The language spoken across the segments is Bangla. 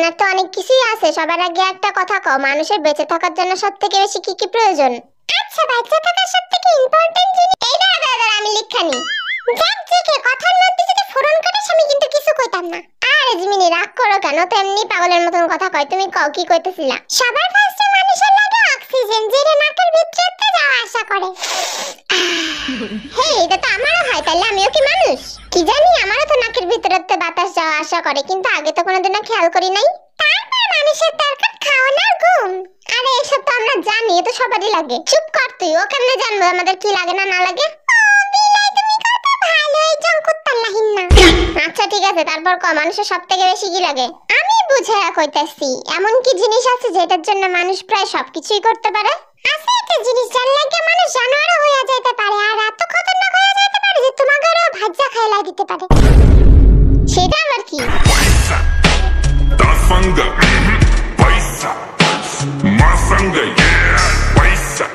জানার তো অনেক কিছুই আছে। সবার আগে একটা কথা কও, মানুষের বেঁচে থাকার জন্য সবথেকে বেশি কি কি প্রয়োজন? আচ্ছা, বেঁচে থাকার সবথেকে ইম্পর্টেন্ট জিনিস এইটা দাদা আমি লিখানি। দেখ দেখে কথার মধ্যে যদি ফোরন কাটিস আমি কিন্তু কিছু কইতাম না। আরে জিমিনি রাগ করো কেন? তো এমনি পাগলের মতন কথা কয়। তুমি কও কি কইতেছিলা? সবার ফার্স্টে মানুষের লাগে অক্সিজেন, যেটা নাকের ভিতরে যাওয়া আসা করে। হেই, এটা তো আমারও হয়, তাইলে আমিও কি মানুষ? কি জানি, আমারও তো নাকের ভিতরে বাতাস যাওয়া আসা করে, কিন্তু আগে তো কোনোদিনও খেয়াল করি নাই। তারপর মানুষের দরকার খাওয়া আর ঘুম। আরে এসব তো আমরা জানি, এ তো সবারই লাগে। চুপ কর তুই, ও কেমনে জানবো আমাদের কি লাগে না না লাগে? আচ্ছা ঠিক আছে, তারপর ক মানুষের সবথেকে বেশি কি লাগে? আমি বুঝায়া কইতাছি, এমন কি জিনিস আছে যেটার জন্য মানুষ প্রায় সবকিছুই করতে পারে? আছে একটা জিনিস যার লাগে মানুষ জানোয়ারও হয়ে যেতে পারে, আর এত খতরনাক হয়ে যেতে পারে যে তোমাকেও ভাজ্জা খাইলা দিতে পারে। সেটা আবার কি? Tafanga, paisa, masanga, yeah, paisa.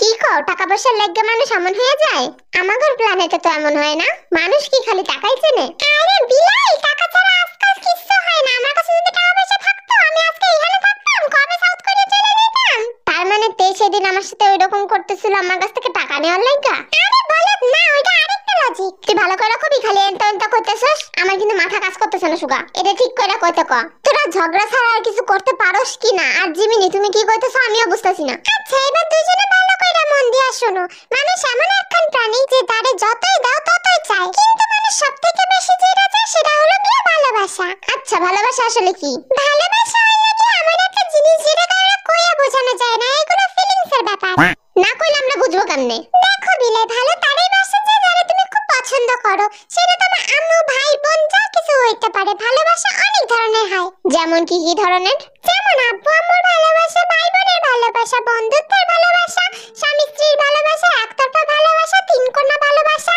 কি কও, টাকা পয়সার লাগে মানুষ এমন হয়ে যায়? আমাদের প্ল্যানেটে তো এমন হয় না। মানুষ কি খালি টাকাই চেনে? আরে বিলাই, টাকা ছাড়া আজকাল কিছু হয় না। আমার কাছে যদি টাকা পয়সা থাকতো আমি আজকে এখানে থাকতাম, কবে সাউথ কোরিয়া চলে যেতাম। তার মানে তে সেদিন আমার সাথে ওইরকম করতেছিল আমার কাছ থেকে টাকা নেওয়ার লাগা? আরে বলত না, ওইটা আরেকটা লজিক। তুই ভালো করে কবি, খালি এনতা এনতা কইতেছস। আমার কিন্তু মাথা কাজ করতেছে না সুগা, এটা ঠিক করে কইতে ক। তোরা ঝগড়া ছাড়া আর কিছু করতে পারোস কি না? আর জিমিনি তুমি কি কইতেছো আমিও বুঝতাছি না। আচ্ছা এবার দুইজনে ভালো কইরা মন দিয়া শোনো। মানুষ এমন একখান প্রাণী যে তারে যতই দাও ততই চায়, কিন্তু মানুষ সবথেকে বেশি যেটা চায় সেটা হলো কি? ভালোবাসা। আচ্ছা ভালোবাসা আসলে কি? ভালোবাসা হলো কি এমন একটা জিনিস যেটা কারো কইয়া বোঝানো যায় না, এগুলো ফিলিংস এর ব্যাপার। না কইলে আমরা বুঝবো কেমনে? দেখো বিলাই, ভালো তারই বাসা যে যারে তুমি খুব পছন্দ করো, সেটা তোমার আম্মু ভাই বোন যা কিছু হইতে পারে। ভালোবাসা অনেক ধরনের হয়। যেমন কি কি ধরনের? যেমন আব্বু আম্মুর ভালোবাসা, ভাই বোনের ভালোবাসা, বন্ধুত্বের ভালোবাসা, স্বামী স্ত্রীর ভালোবাসা, একতরফা ভালোবাসা, তিন কোণা ভালোবাসা।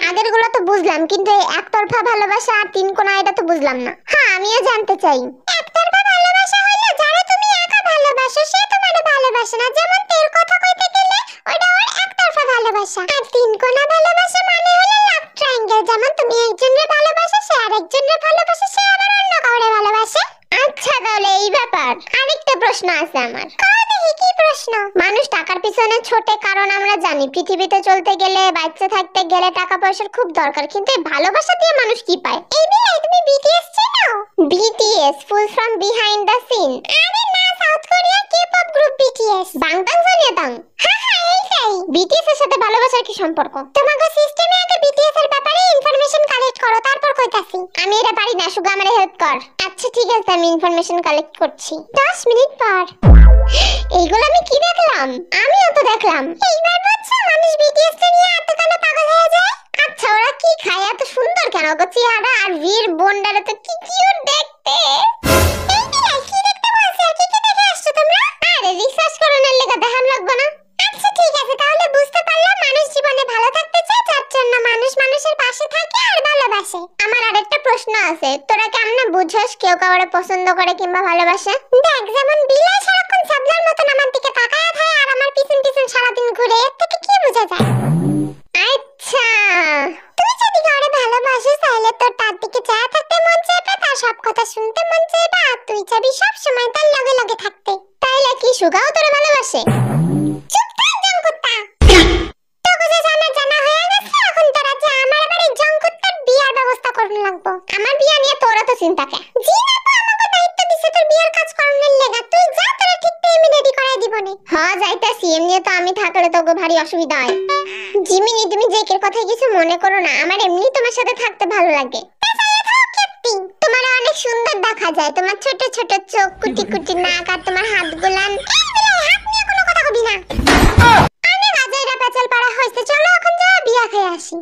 আগের গুলো তো বুঝলাম, কিন্তু এই একতরফা ভালোবাসা আর তিন কোণা এটা তো বুঝলাম না। হ্যাঁ আমিও জানতে চাই। একতরফা ভালোবাসা হলো যারা তুমি একা ভালোবাসো সে তোমারে ভালোবাসে না, যেমন তের কথা কইতে গেলে ওটা ওর একতরফা ভালোবাসা। আর তিন কোণা ভালোবাসা মানে হলো লাভ ট্রায়াঙ্গেল, যেমন তুমি একজনের ভালোবাসো সে আরেকজনের ভালোবাসে, সে আবার অন্য কাউরে ভালোবাসে। আচ্ছা তাহলে এই ব্যাপার। আরেকটা প্রশ্ন আছে আমার। কি প্রশ্ন? মানুষ টাকার পিছনে ছোটে কারণ আমরা জানি পৃথিবীতে চলতে গেলে বাচ্চা থাকতে গেলে টাকা পয়সার খুব দরকার, কিন্তু এই ভালোবাসা দিয়ে মানুষ কি পায়? এই বিলাই তুমি বিটিএস চেনো? BTS full from behind the scene. আরে না, South Korea K-pop group BTS. Bangtan জানিয়াতাং। হ্যাঁ হ্যাঁ এইটাই। বিটিএস এর সাথে ভালোবাসার কি সম্পর্ক? তোমাগো সিস্টেমে আগে বিটিএস এর ব্যাপারে ইনফরমেশন কালেক্ট করো, তারপর কইতাছি। আমি এটা পারি না, সুগা আমারে হেল্প কর। আচ্ছা ঠিক আছে, আমি ইনফরমেশন কালেক্ট করছি। 10 মিনিট পর। এইগুলো আমি কি দেখলাম? আমিও তো দেখলাম। এইবার বুঝছো মানুষ বিটিএস কে নিয়ে এত কেন পাগল হয়ে যায়? আচ্ছা ওরা কি খায় এত সুন্দর কেন? গো চেহারা আর বীর বোনডারে তো কি কিউট দেখতে। এই বিলাই কি দেখতে বলছ? কি কি দেখে আসছো তোমরা? আরে রিসার্চ করানোর লেগে দেখান লাগবে না। আচ্ছা ঠিক আছে, তাহলে বুঝতে পারলাম মানুষ জীবনে ভালো থাকতে চায়, যার জন্য মানুষ মানুষের পাশে থাকে আর ভালোবাসে। আমার আরেকটা প্রশ্ন আছে, তোরা কেমনে বুঝছস কেউ কাউরে পছন্দ করে কিংবা ভালোবাসে? দেখ যেমন বিলাই সারাক্ষণ সাবলার মতন আমার দিকে তাকায় থাকে আর আমার পিছন পিছন সারাদিন ঘুরে, এর থেকে কি বোঝা যায়? আচ্ছা তুই যদি কাউরে ভালোবাসিস তাহলে তোর তার দিকে চেয়ে থাকতে মন চাইবে, তার সব কথা শুনতে মন চাইবে, আর তুই চাবি সব সময় তার লগে লগে থাকতে। তাইলে কি সুগাও তোরে ভালোবাসে? চুপ থাক জঙ্কুত্তা। তো বুঝে জানা হয়ে গেছে, এখন তোরা যে আমার বাড়ির জঙ্কুত্তার বিয়ার ব্যবস্থা করতে লাগবো। আমার বিয়া নিয়ে তোরা তো চিন্তা কে? জি না, তো আমাকে দায়িত্ব দিছে তোর বিয়ার কাজ করানোর লাগা। তুই যা, তোরা ঠিক টাইমে রেডি করাই দিবনি। হ্যাঁ যাইতাছি, এমনি তো আমি থাকলে তোকে ভারী অসুবিধা হয়। জিমিনি তুমি জেকের কথা কিছু মনে করো না, আমার এমনি তোমার সাথে থাকতে ভালো লাগে। তোমার অনেক সুন্দর দেখা যায়, তোমার ছোট ছোট চোখ, কুটি কুটি নাক, আর তোমার হাতগুলান। হাত নিয়ে কোনো কথা কবি না। অনেক আজাইরা পেঁচাল পাড়া হয়েছে, চলো এখন যা বিয়া খেয়ে আসি।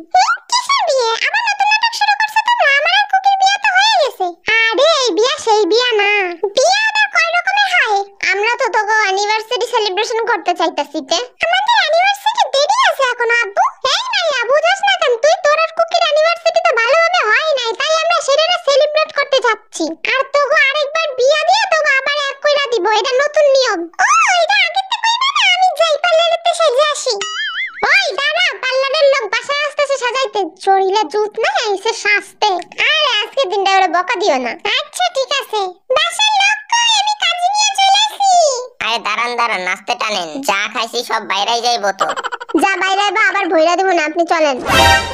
কিসের বিয়ে? আবার নতুন নাটক শুরু করছো তোমরা? আমার আর কুকির বিয়ে তো হয়ে গেছে। আরে এই বিয়া সেই বিয়া না। বিয়া আবার কয় রকমের হয়? আমরা তো তোকে অ্যানিভার্সারি সেলিব্রেশন করতে চাইতাছি তে। আমাদের অ্যানিভার্সারি দেরি আছে এখনো আব্বু। এই মাইয়া বুঝছ না কেন? তুই তোর আর কুকির অ্যানিভার্সারি তো ভালোভাবে হয় নাই, তাই আমরা সেটারে সেলিব্রেট করতে যাচ্ছি। আর তোকে আরেকবার বিয়া দিয়ে তোকে আবার এক কইরা দিব, এটা নতুন নিয়ম। ও এটা আগে থেকে কইবা না, আমি যাই পার্লারেতে সেজে আসি। ওই দাঁড়া, পার্লারের লোক বাসায় আসতেছে সাজাইতে, চড়িলে জুত না এসে শাস্তে। আরে আজকে দিনটা ওরে বকা দিও না। আচ্ছা ঠিক আছে, বাসার লোক কই, আমি কাজে নিয়ে চলে আসি। আরে দাঁড়ান দাঁড়ান, নাস্তে টানেন, যা খাইছি সব বাইরেই যাইবো তো। যা বাইরে বা আবার ভইরা দেব না, আপনি চলেন।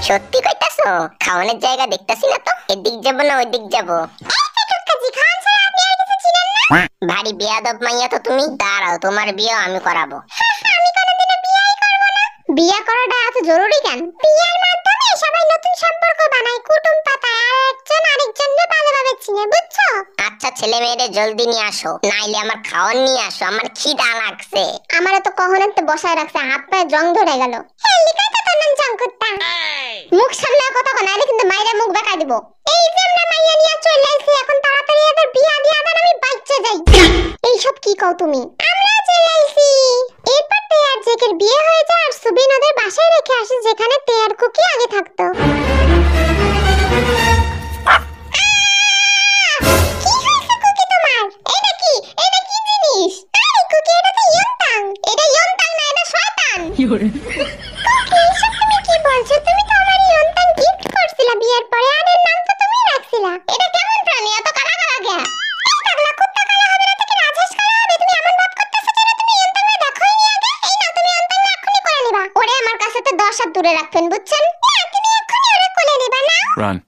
সত্যি কইতাছো? খাওয়ানোর জায়গা দেখতাছি না তো, এদিক যাবো না ওইদিক যাবো? ভারী বেয়াদব মাইয়া তো তুমি। দাঁড়াও, তোমার বিয়ে আমি করাবো। বিয়ে করাটা এত জরুরি কেন? বিয়ের মাধ্যমে সবাই নতুন সম্পর্ক বানায়, কুটুম পাতায়, আর একজন আরেকজনকে ভালোভাবে চিনে, বুঝছো? আচ্ছা ছেলে মেয়েরে জলদি নিয়ে আসো, নাইলে আমার খাওয়ার নিয়ে আসো, আমার খিদা লাগছে। আমার তো কখনোতে বসায় রাখছে, হাত পায়ে জং ধরে গেল। মুখ সামনে কথা কো, নাইলে কিন্তু মাইরে মুখ বেঁকা দিব। এই যে আমরা মাইয়া নিয়ে চলে আইছি, এখন তাড়াতাড়ি এদের বিয়া দিয়া দেন, আমি বাচ্চা যাই। এই সব কি কও তুমি? আমরা চলে আইছি, এরপর তেয়ার জেকের বিয়ে হয়ে যায় আর সুবিন ওদের বাসায় রেখে আসে, যেখানে তেয়ার কুকি আগে থাকতো। কি হয়েছে কুকি তোমার? এটা কি জিনিস? আরে কুকি, এটা তো ইয়ন্তাং। এটা ইয়ন্তাং না, এটা শয়তান। কুকি, এসব তুমি কি বলছো? তুমি তো আমার ইয়ন্তাং গিফট করছিলা বিয়ের পরে, আর এর নাম তো তুমি রাখছিলা। এটা কেমন প্রাণী, এত কালা কালা কে? এই পাগলা, কুত্তা কালা হবে না তো কি রাজহাঁস কালা হবে? তুমি এমন ভাব করতেছো যেন তুমি ইয়ন্তাং দেখোই নি আগে। এই নাও, তুমি ইয়ন্তাং এক্ষুনি করে নিবা। ওরে আমার কাছে তো 10 হাত দূরে রাখবেন, বুঝছেন? না, তুমি এক্ষুনি ওরে কোলে নিবা না। Run.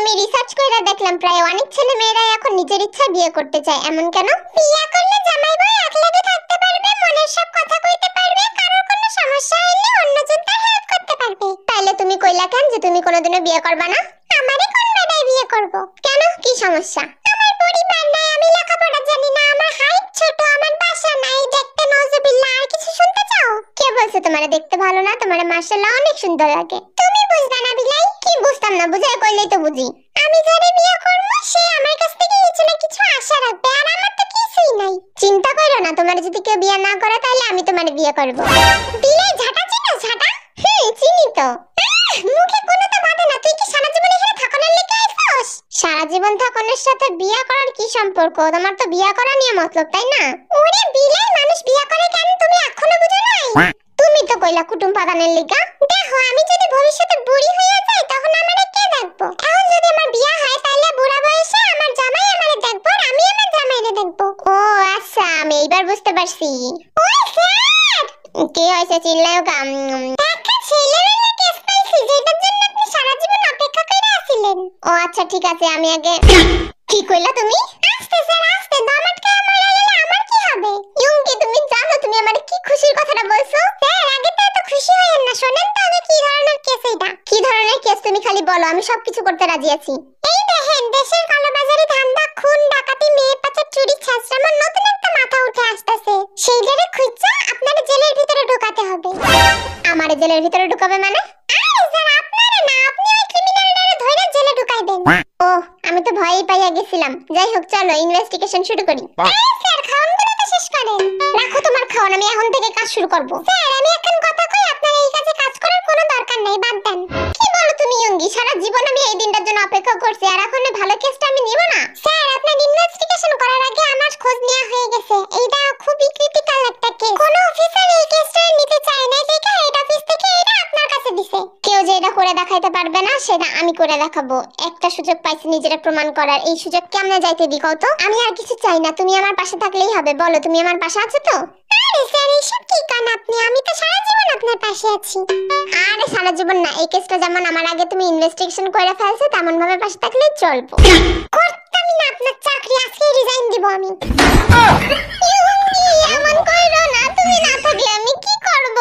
আমি রিসার্চ করে দেখলাম প্রায় অনেক ছেলে মেয়েরা এখন নিজের ইচ্ছায় বিয়ে করতে চায়। এমন কেন? বিয়ে করলে জামাই বউ একলাগে থাকতে পারবে, মনের সব কথা কইতে পারবে, কারোর কোনো সমস্যা হলে অন্যজন তার হেল্প করতে পারবে। তাইলে তুমি কইলা কেন যে তুমি কোনোদিনও বিয়ে করবা না? আমারে কোন বেটায় বিয়ে করব? কেন, কি সমস্যা? আমার পরিবার নাই, আমি লেখাপড়া জানি না, আমার হাইট ছোট, আমার বাসা নাই, দেখতে নজবিল্লাহ। আর কিছু শুনতে চাও? কে বলছে তোমারে দেখতে ভালো না? তোমারে মাশাআল্লাহ অনেক সুন্দর লাগে। তুমি বুঝবা না বিলাই? কি বুঝতাম না, বুঝাই কইলেই তো বুঝি। আমি যারে বিয়ে করব সে আমার কাছ থেকে কিছু না কিছু আশা রাখবে, আর আমার তো কিছুই নাই। চিন্তা করো না, তোমার যদি কেউ বিয়ে না করে তাহলে আমি তোমারে বিয়ে করব। বিলাই ঝাঁটা চিনো? ঝাঁটা? চিনি তো। মুখে কোনো তো বাধে না। তুই কি সারা জীবন এখানে থাকানোর লেগে আইছস? সারা জীবন থাকানোর সাথে বিয়ে করার কি সম্পর্ক? তোমার তো বিয়ে করা নিয়ে মতলব, তাই না? ওরে বিলাই, মানুষ বিয়ে করে কেন তুমি এখনো বুঝো নাই? তুমি তো কইলা কুটুম পাতানের লিগা। দেখো, আমি যদি ভবিষ্যতে বুড়ি হয়ে যাই তখন আমারে কে দেখবো? এখন যদি আমার বিয়ে হয় তাহলে বুড়া বয়সে আমার জামাই আমারে দেখবো আর আমি আমার জামাইরে দেখবো। ও আচ্ছা, আমি এইবার বুঝতে পারছি। ওই স্যার, কি হইছে চিল্লায়ও কাম? একটা ছেলেবেলা কেস পাইছি যেটার জন্য আপনি সারা জীবন অপেক্ষা করে আছিলেন। ও আচ্ছা ঠিক আছে, আমি আগে। কি কইলা তুমি? আস্তে স্যার আস্তে, দম আটকায় মরে গেলে আমার কি হবে? ইয়ুঙ্কি, তুমি জানো তুমি আমারে কি খুশির কথাটা বলছো? স্যার আগে তো এত খুশি হইেন না, শুনেন তো আগে কি ধরনের কেস এটা। কি ধরনের কেস তুমি খালি বলো, আমি সবকিছু করতে রাজি আছি। এই দেখেন, দেশের কালোবাজারি, ধান্দা, খুন, ডাকাতি, মেয়ে পাচার, চুরি, ছাঁচড়ামো, নতুন একটা মাথা উঠে আসতেছে। সেইটারে খুঁজা আপনারে জেলের ভিতরে ঢোকাতে হবে। আমারে জেলের ভিতরে ঢোকাবে মানে? আরে স্যার আপনারে না, আপনি ওই ক্রিমিনালটারে ধরে জেলে ঢুকাইবেন। ও, আমি তো ভয়ই পাইয়া গেছিলাম। যাই হোক, চলো ইনভেস্টিগেশন শুরু করি। স্যার খাওয়ানগুলো তো শেষ করেন। রাখো তোমার খাওয়ান, আমি এখন থেকে কাজ শুরু করব। স্যার আমি এখন কথা কই, আপনার এই কাজে কাজ করার কোনো দরকার নাই, বাদ দেন। কি বলো তুমি ইয়ঙ্গি? সারা জীবন আমি এই দিনটার জন্য অপেক্ষা করছি, আর এখন ভালো কেসটা আমি নিব না? স্যার আপনার ইনভেস্টিগেশন করার আগে আমার খোঁজ নেওয়া হয়ে গেছে। এইটা খুবই ক্রিটিক্যাল একটা কেস। কোন অফিসার এই কেসটা নিতে চায় না, দেখে হেড অফিস থেকে এটা আপনার কাছে দিছে। কেউ যে এটা করে দেখাইতে পারবে না সেটা আমি করে দেখাবো। একটা সুযোগ পাইছি নিজেরা প্রমাণ করার, এই সুযোগ কেমনে যাইতে দি কও তো? আমি আর কিছু চাই না, তুমি আমার পাশে থাকলেই হবে। বলো, তুমি আমার পাশে আছো তো? আরে স্যার এইসব কি কান আপনি? আমি তো সারা জীবন আপনার পাশে আছি। আরে সারা জীবন না, এই কেসটা যেমন আমার আগে তুমি ইনভেস্টিগেশন করে ফেলছো তেমন ভাবে পাশে থাকলেই চলবো। করতামই না আপনার চাকরি, আজকে রিজাইন দিব আমি। এমন কইরো না, তুমি না থাকলে আমি কি করব?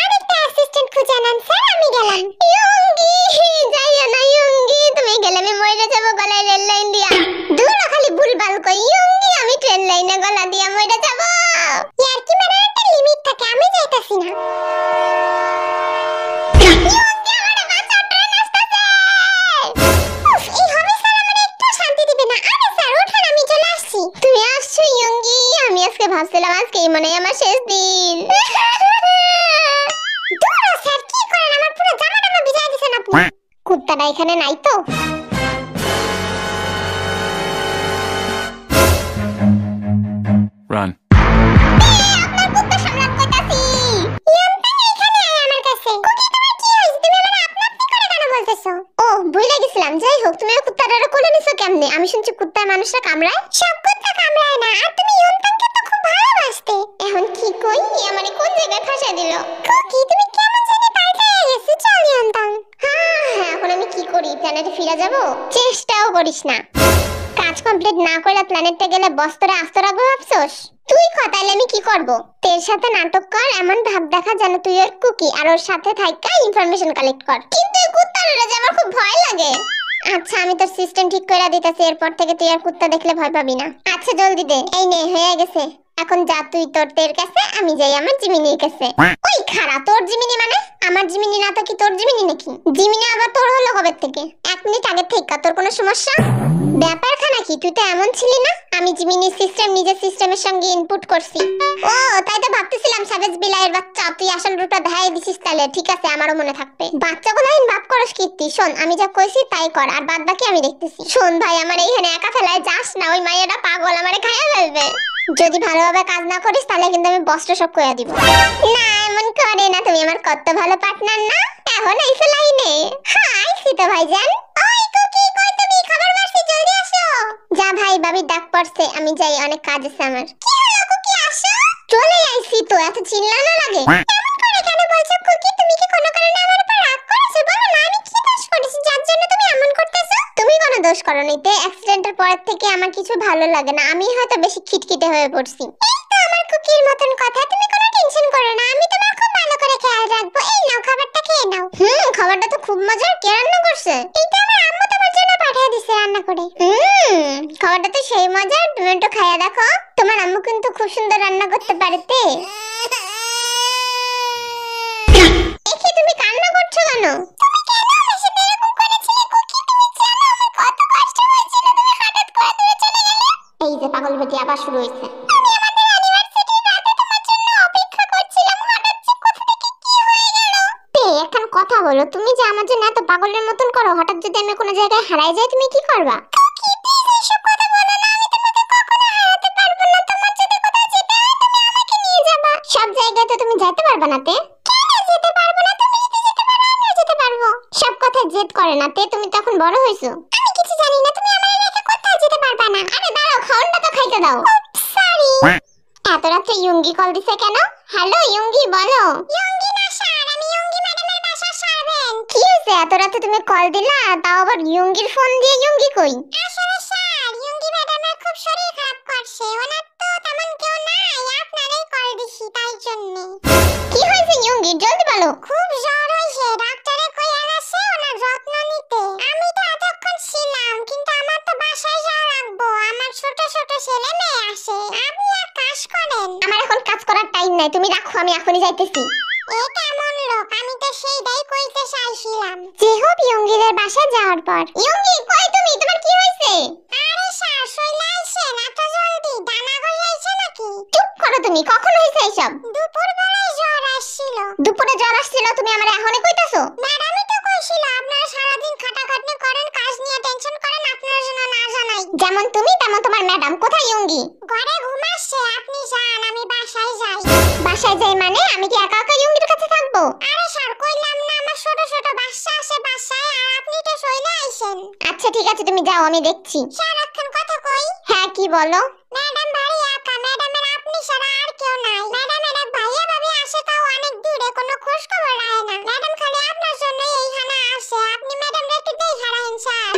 আরেকটা অ্যাসিস্ট্যান্ট খুঁজে আনেন স্যার, আমি গেলাম। ইয়ঙ্গি যাইও না ইয়ঙ্গি, তুমি গেলে আমি মরে যাব গলায় রেল লাইন দিয়া। দূর খালি ভুলভাল কই ইয়ঙ্গি, আমি ট্রেন লাইনে গলা দিয়া মরে যাব। ইয়ার কি মারার একটা লিমিট থাকে, আমি যাইতাছি না। ইয়ঙ্গি আমারে বাঁচাও, ট্রেন আসতেছে। উফ, এই হবে স্যার আমারে একটু শান্তি দিবে না। আরে স্যার ওঠেন, আমি চলে আসছি। তুমি আসছো ইয়ঙ্গি? আমি আজকে ভাবছিলাম আজকেই মনে হয় আমার শেষ দিন। দূর স্যার, কি করেন? আমার পুরো জামাটা ভিজাই দিয়েছেন আপনি। কুত্তাটা এখানে নাই তো? Run. আপনার কুত্তা সামলাত কইতাছি। ইয়ান্তান এইখানে আয় আমার কাছে। কুকি তোমার কি হইছে? তুমি আমারে আপনা আপনি করে কেন বলতেছো? ও ভুলে গেছিলাম। যাই হোক তুমি ওই কুত্তাটারে কোলে নিছো কেমনে? আমি শুনছি কুত্তা মানুষরা কামড়ায়। সব কুত্তা কামড়ায় না। আর তুমি ইয়ান্তানকে তো খুব ভালোবাসতে। এখন কি কই? আমারে কোন জায়গায় ফাঁসা দিল? কুকি তুমি কেমন জানি পাল্টায় গেছো। চল ইয়ান্তান। হ্যাঁ, এখন আমি কি করি? প্ল্যানেটে ফিরে যাব? চেষ্টাও করিস না। কাজ কমপ্লিট না করে প্ল্যানেটে গেলে বস্তরে আস্ত রাখবো ভাবছস? তুই তাইলে আমি কি করব? তের সাথে নাটক কর, এমন ভাব দেখা যেন তুই ওর কুকি আর ওর সাথে থাইকা ইনফরমেশন কালেক্ট কর। কিন্তু এই কুত্তারে যে আমার খুব ভয় লাগে। আচ্ছা আমি তোর সিস্টেম ঠিক করে দিতেছি, এরপর থেকে তুই আর কুত্তা দেখলে ভয় পাবি না। আচ্ছা জলদি দে। এই নে হয়ে গেছে। এখন যা তুই তোর তের কাছে, আমি যাই আমার জিমিনির কাছে। ওই খারা, তোর জিমিনি মানে? আমার জিমিনি না তো কি তোর জিমিনি নাকি? জিমিনি আবার তোর হলো কবে থেকে? 1 মিনিট আগে থেকে। তোর কোনো সমস্যা? ব্যাপারখানা কি? তুই তো এমন ছিলি না। আমি জিমিনি সিস্টেম নিজের সিস্টেমের সঙ্গে ইনপুট করছি। ও তাই তো ভাবতেছিলাম সাবেজ বিলাইয়ের বাচ্চা, তুই আসল রূপটা দেখাই দিছিস। তাহলে ঠিক আছে, আমারও মনে থাকবে। বাচ্চাগুলো আইন বাপ করস কীর্তি। শোন আমি যা কইছি তাই কর, আর বাদ বাকি আমি দেখতেছি। শোন ভাই, আমার এইখানে একা ফেলায় যাস না। ওই মাইয়াটা পাগল, আমারে খাইয়া ফেলবে। যদি ভালোভাবে কাজ না করিস তাহলে কিন্তু আমি বস্ত্র সব কইয়া দিব। না এমন করে না, তুমি আমার কত ভালো পার্টনার না। এখন আইছো লাইনে? হ্যাঁ আইছি তো ভাইজান। ওই কুকি কই তুমি? খাবার বাড়ছি, জলদি আসো। যা ভাই, ভাবি ডাক পড়ছে, আমি যাই, অনেক কাজ আছে আমার। কি হলো কুকি, আসো। চলে আইছি তো, এত চিল্লানো লাগে? এমন করে কেন বলছো কুকি? তুমি কি কোনো কারণে আমার উপর রাগ করেছো? বলো না, আমি কি দোষ করেছি যার জন্য তুমি এমন করতেছো? তুমি কোনো দোষ করোনি। তে অ্যাক্সিডেন্টের পর থেকে আমার কিছু ভালো লাগে না। আমি হয়তো বেশি খিটখিটে হয়ে পড়ছি। এই তো আমার কুকির মতন কথা। তুমি কোনো টেনশন করো না, আমি তোমার খুব ভালো করে খেয়াল রাখবো। এই নাও খাবারটা খেয়ে নাও। খাবারটা তো খুব মজার। কে রান্না করছে? এটা আমার আম্মু তোমার জন্য পাঠিয়ে দিছে রান্না করে। খাবারটা তো সেই মজার। তুমি একটু খাইয়া দেখো। তোমার আম্মু কিন্তু খুব সুন্দর রান্না করতে পারেতে। দেখি তুমি কান্না করছো কেন? তুমি কেন আমার সাথে এরকম করেছিলে কুকি? তুমি জানো আমার কত কষ্ট হয়েছিল, তুমি হঠাৎ করে দূরে চলে গেলে। এই যে পাগল বেটি আবার শুরু হইছে। আমি আমাদের অ্যানিভার্সারির রাতে তোমার জন্য অপেক্ষা করছিলাম, হঠাৎ যে কোথা থেকে কি হয়ে গেল। তে এখন কথা বলো, তুমি যে আমার জন্য এত পাগলের মতন করো, হঠাৎ যদি আমি কোনো জায়গায় হারাই যাই তুমি কি করবা? কুকি প্লিজ এইসব কথা বলো না, আমি তোমাকে কখনো হারাতে পারবো না। তোমার যদি কোথাও যেতে হয় তুমি আমাকে নিয়ে যাবা। সব জায়গায় তো তুমি যেতে পারবে না তে। কেন যেতে পারবো না? তুমি যদি যেতে পারো আমিও যেতে পারবো। সব কথা জেদ করে না তে, তুমি তো এখন বড় হইছো। আমি কিছু জানি না, তুমি আমার রেখে কোথাও যেতে পারবা না। আরে দাঁড়াও, খাওনটা তো খাইতে দাও। সরি। এত রাতে ইয়ুঙ্গি কল দিছে কেন? হ্যালো ইয়ুঙ্গি, বলো। ইয়ুঙ্গি না স্যার, আমি ইয়ুঙ্গি ম্যাডামের বাসার সার্ভেন্ট। কি হইছে এত রাতে তুমি কল দিলা? তাও আবার ইয়ুঙ্গির ফোন দিয়ে? ইয়ুঙ্গি কই? আসলে স্যার ইয়ুঙ্গি ম্যাডামের খুব শরীর খারাপ করছে। ওনার তো তেমন কেউ নাই, আপনারই কল দিছি তাই জন্য। কি হইছে ইয়ুঙ্গি, জলদি বলো। খুব জ্বর হইছে, ডাক্তারে কইয়া গেছে ওনার যত্ন নিতে। আমি তো এতক্ষণ ছিলাম, কিন্তু আমার তো বাসায় যাওয়া লাগবো। আমার ছোট ছোট ছেলে মেয়ে আসে। আপনি এক কাজ করেন। আমার এখন কাজ করার টাইম নাই, তুমি রাখো, আমি এখনই যাইতেছি। এ কেমন লোক? আমি তো সেইটাই কইতে চাইছিলাম। যে হোক ইয়ুঙ্গিদের বাসায় যাওয়ার পর। ইয়ুঙ্গি কই তুমি? তোমার কি হইছে? আরে স্যার চলে আইছেন এত জলদি? ডানা গজাইছে নাকি? চুপ করো তুমি, কখন হইছে এসব? দুপুরবেলায় জ্বর আসছিল। দুপুরে জ্বর আসছিল, তুমি আমারে এখনই কইতাছো? ম্যাডামই তো কইছিল আপনারা সারাদিন খাটাখাটনি করেন, কাজ নিয়ে টেনশন করেন, আপনার জন্য না জানাই। যেমন তুমি তেমন তোমার ম্যাডাম। কোথায় ইয়ুঙ্গি? ঘরে ঘুমাচ্ছে। আপনি যান, আমি বাসায় যাই। বাসায় যাই মানে? আমি কি একা একা ইয়ুঙ্গির কাছে থাকবো? আরে স্যার কইলাম না আমার ছোট ছোট বাচ্চা আছে বাসায়, আর আপনি তো চলে আইছেন। আচ্ছা ঠিক আছে, তুমি যাও, আমি দেখছি। স্যার এখন কথা কই। হ্যাঁ কি বলো? ম্যাডাম বাড়ি একা, ম্যাডামের আপনি ছাড়া আর কেউ নাই। ম্যাডামের এক ভাইয়া ভাবি আসে, তাও অনেক দূরে, কোনো খোঁজ খবর রাখে না। ম্যাডাম খালি আপনার জন্য এইখানে আসে, আপনি ম্যাডামরে একটু দেখা রাখেন স্যার।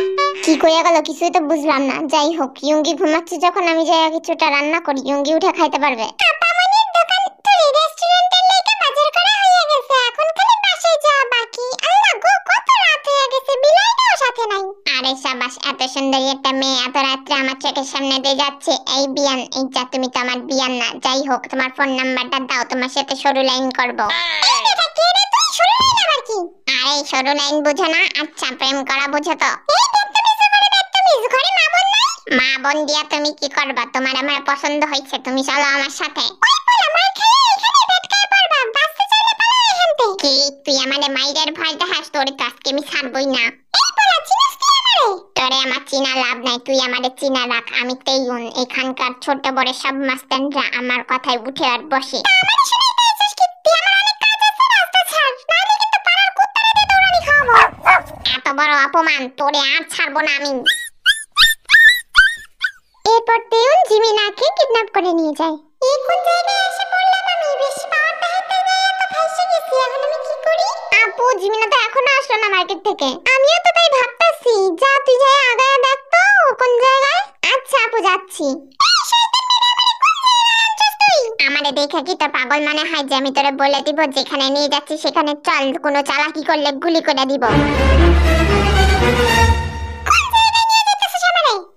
কি কইয়া গেল কিছুই তো বুঝলাম না। যাই হোক, ইয়ুঙ্গি ঘুমাচ্ছে যখন, আমি যাই কিছুটা রান্না করি, ইয়ুঙ্গি উঠে খাইতে পারবে। আপামনির দোকান তো রেস্টুরেন্টের লেগে বাজার করা হয়ে গেছে, এখন খালি বাসায় যাওয়া বাকি। আল্লাহ গো, কত রাত হয়ে গেছে, বিলাইটাও সাথে নাই। আরে শাবাশ, এত সুন্দরী একটা মেয়ে এত রাত্রে আমার চোখের সামনে দিয়ে যাচ্ছে। এই বিয়ান, এই যা, তুমি তো আমার বিয়ান না। যাই হোক, তোমার ফোন নাম্বারটা দাও, তোমার সাথে সরু লাইন করবো। এই বেটা কে রে তুই? সরু লাইন আবার কি? আরে সরু লাইন বুঝো না? আচ্ছা প্রেম করা বুঝো তো। এই বেত্তমিজ করে, বেত্তমিজ ঘরে মা বোন নাই? মা বোন দিয়া তুমি কি করবা? তোমার আমার পছন্দ হইছে, তুমি চলো আমার সাথে। ওই পোলা মার খেয়ে এখানে বেটকায় পড়বা, বাঁচতে চাইলে পালা এখান থেকে। কি তুই আমারে মাইরের ভয় দেখাস? তোর তো আজকে আমি ছাড়বই না। এই পোলা চিনিস তুই আমারে? তোর তোরে আমার চিনা লাভ নাই, তুই আমারে চিনা রাখ। আমি তেইউন, এখানকার ছোট বড় সব মাস্তানরা আমার কথায় উঠে আর বসে। এত বড় অপমান, তোরে আর ছাড়বো না আমি। এরপর তেউন জিমিনাকে কিডন্যাপ করে নিয়ে যায়। এই কোন জায়গায় এসে পড়লাম আমি? বেশি পাওয়ার দেখাতে গিয়ে তো ফাঁসে গেছি, এখন আমি কি করি? আপু, জিমিনা তো এখনো আসলো না মার্কেট থেকে। আমিও তো তাই ভাবতাছি। যা তুই যাই আগায় দেখ তো কোন জায়গায়। আচ্ছা আপু, যাচ্ছি। আমারে দেখা কি তোর পাগল মনে হয় যে আমি তোরে বলে দিব যেখানে নিয়ে যাচ্ছি সেখানে চল? কোনো চালাকি করলে গুলি করে দিব।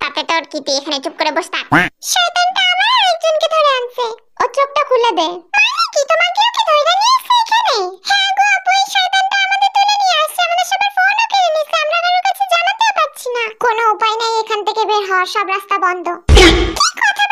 তাতে তোর কি, তুই এখানে চুপ করে বস থাক। শয়তানটা আমার আরেকজনকে ধরে আনছে। ও চোখটা খুলে দে। মানে কি, তোমাকেও কি ধরে নিয়ে আসছে এখানে? হ্যাঁ গো আপু, এই শয়তানটা আমাদের তুলে নিয়ে আসছে। আমাদের সবার ফোনও কেড়ে নিয়েছে, আমরা কারোর কাছে জানাতেও পারছি না। কোনো উপায় নাই এখান থেকে বের হওয়ার, সব রাস্তা বন্ধ। কি কথা